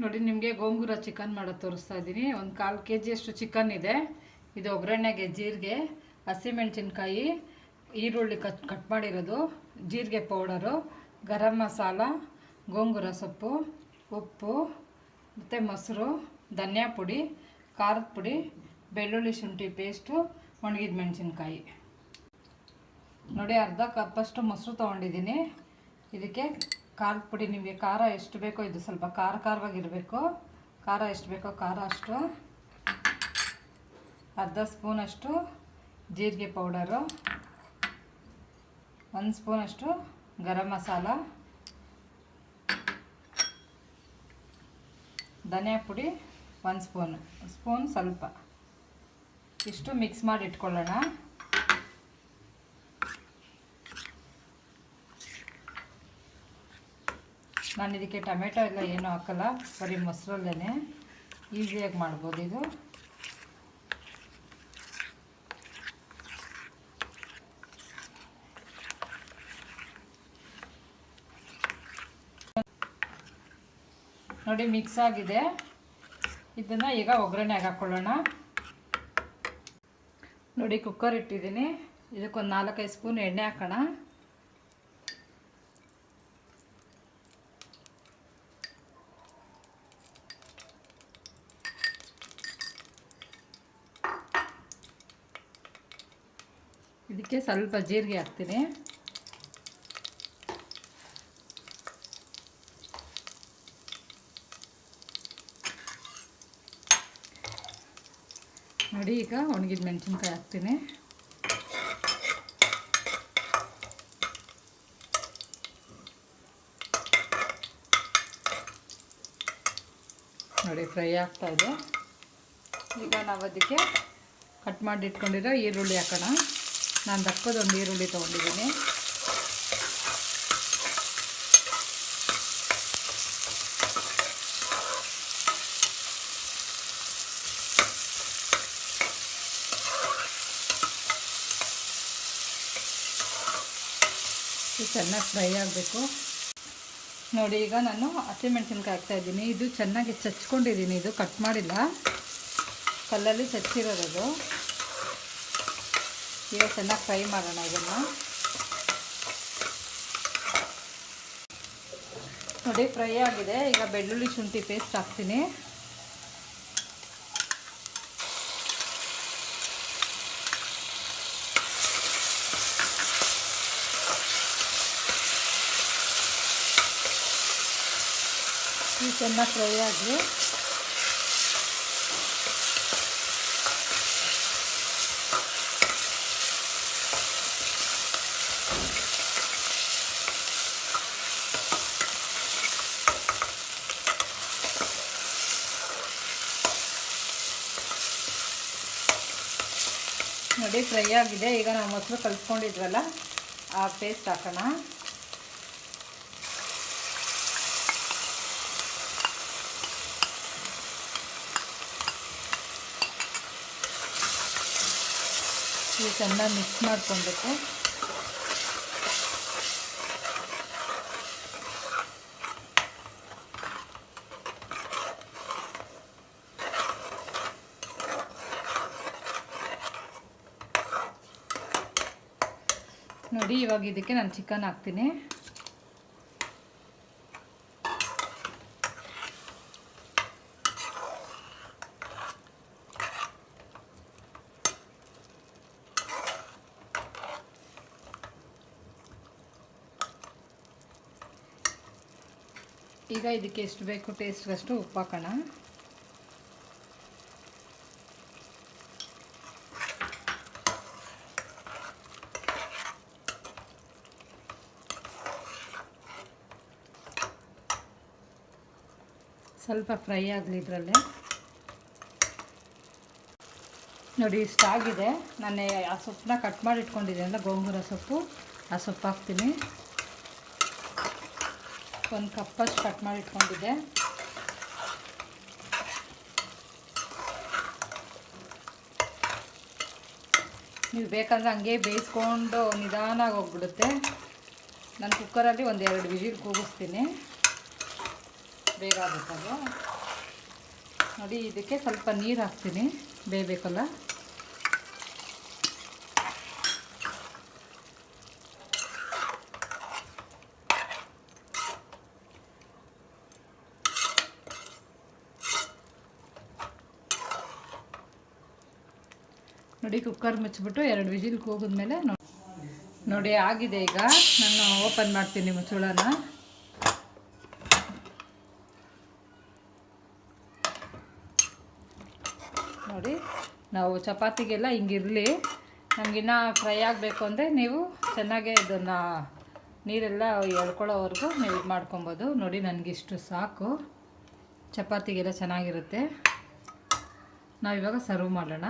ನೋಡಿ ನಿಮಗೆ ಗೋಂಗೂರ ಚಿಕನ್ ಮಾಡೋದು ತೋರಿಸ್ತಾ ಇದ್ದೀನಿ. ಒಂದು 1/4 kg ಅಷ್ಟು ಚಿಕನ್ ಇದೆ. ಇದು ಒಗ್ಗರಣೆಗೆ ಜೀರಿಗೆ, ಹಸಿಮೆಣಸಿನ್ಕಾಯಿ, ಈರುಳ್ಳಿ ಕಟ್ ಮಾಡಿರೋದು, ಜೀರಿಗೆ ಪೌಡರು, ಗರಂ ಮಸಾಲ, ಗೋಂಗೂರ ಸೊಪ್ಪು, ಉಪ್ಪು ಮತ್ತು ಮೊಸರು, ಧನಿಯಾ ಪುಡಿ, ಖಾರದ ಪುಡಿ, ಬೆಳ್ಳುಳ್ಳಿ ಶುಂಠಿ ಪೇಸ್ಟು, ಒಣಗಿದ ಮೆಣಸಿನ್ಕಾಯಿ. ನೋಡಿ ಅರ್ಧ ಕಪ್ಪಷ್ಟು ಮೊಸರು ತೊಗೊಂಡಿದ್ದೀನಿ. ಇದಕ್ಕೆ ಖಾರದ ಪುಡಿ, ನಿಮಗೆ ಖಾರ ಎಷ್ಟು ಬೇಕೋ, ಇದು ಸ್ವಲ್ಪ ಖಾರವಾಗಿರಬೇಕು. ಖಾರ ಎಷ್ಟು ಬೇಕೋ ಖಾರ ಅಷ್ಟು. ಅರ್ಧ ಸ್ಪೂನಷ್ಟು ಜೀರಿಗೆ ಪೌಡರು, 1 ಸ್ಪೂನಷ್ಟು ಗರಂ ಮಸಾಲ, ಧನಿಯಾ ಪುಡಿ 1 ಸ್ಪೂನ್ ಸ್ವಲ್ಪ. ಇಷ್ಟು ಮಿಕ್ಸ್ ಮಾಡಿ ಇಟ್ಕೊಳ್ಳೋಣ. ನಾನು ಇದಕ್ಕೆ ಟೊಮೆಟೊ ಎಲ್ಲ ಏನೂ ಹಾಕಲ್ಲ, ಬರೀ ಮೊಸರಲ್ಲೇ ಈಸಿಯಾಗಿ ಮಾಡ್ಬೋದು ಇದು. ನೋಡಿ ಮಿಕ್ಸ್ ಆಗಿದೆ. ಇದನ್ನು ಈಗ ಒಗ್ಗರಣೆಗೆ ಹಾಕ್ಕೊಳ್ಳೋಣ. ನೋಡಿ ಕುಕ್ಕರ್ ಇಟ್ಟಿದ್ದೀನಿ. ಇದಕ್ಕೊಂದು 4-5 ಸ್ಪೂನ್ ಎಣ್ಣೆ ಹಾಕೋಣ. ಇದಕ್ಕೆ ಸ್ವಲ್ಪ ಜೀರಿಗೆ ಹಾಕ್ತೀನಿ. ನೋಡಿ ಈಗ ಒಣಗಿದ ಮೆಣಸಿನ್ಕಾಯಿ ಹಾಕ್ತೀನಿ. ನೋಡಿ ಫ್ರೈ ಆಗ್ತಾ ಇದೆ. ಈಗ ನಾವು ಅದಕ್ಕೆ ಕಟ್ ಮಾಡಿ ಇಟ್ಕೊಂಡಿರೋ ಈರುಳ್ಳಿ ಹಾಕೋಣ. ನಾನು ದಪ್ಪದೊಂದು ಈರುಳ್ಳಿ ತೊಗೊಂಡಿದ್ದೀನಿ. ಚೆನ್ನಾಗಿ ಫ್ರೈ ಆಗಬೇಕು. ನೋಡಿ ಈಗ ನಾನು ಹಸಿಮೆಣಸಿನ್ಕಾಯಿ ಹಾಕ್ತಾಯಿದ್ದೀನಿ. ಇದು ಚೆನ್ನಾಗಿ ಚಚ್ಕೊಂಡಿದ್ದೀನಿ, ಇದು ಕಟ್ ಮಾಡಿಲ್ಲ, ಕಲ್ಲಲ್ಲಿ ಚಚ್ಚಿರೋದು. ಈಗ ಚೆನ್ನಾಗಿ ಫ್ರೈ ಮಾಡೋಣ ಇದನ್ನು. ನೋಡಿ ಫ್ರೈ ಆಗಿದೆ. ಈಗ ಬೆಳ್ಳುಳ್ಳಿ ಶುಂಠಿ ಪೇಸ್ಟ್ ಹಾಕ್ತೀನಿ. ಇದು ಚೆನ್ನಾಗಿ ಫ್ರೈ ಆಗಿ ನೋಡಿ ಫ್ರೈ ಆಗಿದೆ. ಈಗ ನಾವು ಮೊಸರು ಕಲಿಸ್ಕೊಂಡಿದ್ವಲ್ಲ ಆ ಪೇಸ್ಟ್ ಹಾಕೋಣ. ಇದು ಚೆನ್ನಾಗಿ ಮಿಕ್ಸ್ ಮಾಡ್ಕೊಬೇಕು. ನೋಡಿ ಇವಾಗ ಇದಕ್ಕೆ ನಾನು ಚಿಕನ್ ಹಾಕ್ತೀನಿ. ಈಗ ಇದಕ್ಕೆ ಎಷ್ಟು ಬೇಕು ಟೇಸ್ಟ್ಗಷ್ಟು ಉಪ್ಪು ಹಾಕೋಣ. ಸ್ವಲ್ಪ ಫ್ರೈ ಆಗಲಿ ಇದರಲ್ಲೇ. ನೋಡಿ ಇಷ್ಟಾಗಿದೆ. ನಾನು ಆ ಸೊಪ್ಪನ್ನ ಕಟ್ ಮಾಡಿ ಇಟ್ಕೊಂಡಿದ್ದೀನಲ್ಲ, ಗೋಂಗೂರ ಸೊಪ್ಪು, ಆ ಸೊಪ್ಪು ಹಾಕ್ತೀನಿ. 1 ಕಪ್ಪಷ್ಟು ಕಟ್ ಮಾಡಿ ಇಟ್ಕೊಂಡಿದ್ದೆ. ನೀವು ಬೇಕಂದ್ರೆ ಹಂಗೆ ಬೇಯಿಸ್ಕೊಂಡು ನಿಧಾನಾಗಿ ಹೋಗ್ಬಿಡುತ್ತೆ. ನಾನು ಕುಕ್ಕರಲ್ಲಿ 1-2 ವಿಜಿಲ್ ಕೂಗಿಸ್ತೀನಿ. ಬೇಗ ಆಗುತ್ತದು. ನೋಡಿ ಇದಕ್ಕೆ ಸ್ವಲ್ಪ ನೀರು ಹಾಕ್ತೀನಿ, ಬೇಯಬೇಕಲ್ಲ. ನೋಡಿ ಕುಕ್ಕರ್ ಮುಚ್ಚಿಬಿಟ್ಟು 2 ವಿಜಿಲ್ ಕೂಗಿದ್ಮೇಲೆ ನೋಡಿ ಆಗಿದೆ. ಈಗ ನಾನು ಓಪನ್ ಮಾಡ್ತೀನಿ ಮುಚ್ಚಳನ. ನೋಡಿ ನಾವು ಚಪಾತಿಗೆಲ್ಲ ಹಿಂಗಿರಲಿ. ನಮಗಿನ್ನ ಫ್ರೈ ಆಗಬೇಕು ಅಂದರೆ ನೀವು ಚೆನ್ನಾಗೆ ಇದನ್ನು ನೀರೆಲ್ಲ ಎಳ್ಕೊಳ್ಳೋವರೆಗೂ ನೀವು ಇದು ಮಾಡ್ಕೊಬೋದು. ನೋಡಿ ನನಗಿಷ್ಟು ಸಾಕು, ಚಪಾತಿಗೆಲ್ಲ ಚೆನ್ನಾಗಿರುತ್ತೆ. ನಾವಿವಾಗ ಸರ್ವ್ ಮಾಡೋಣ.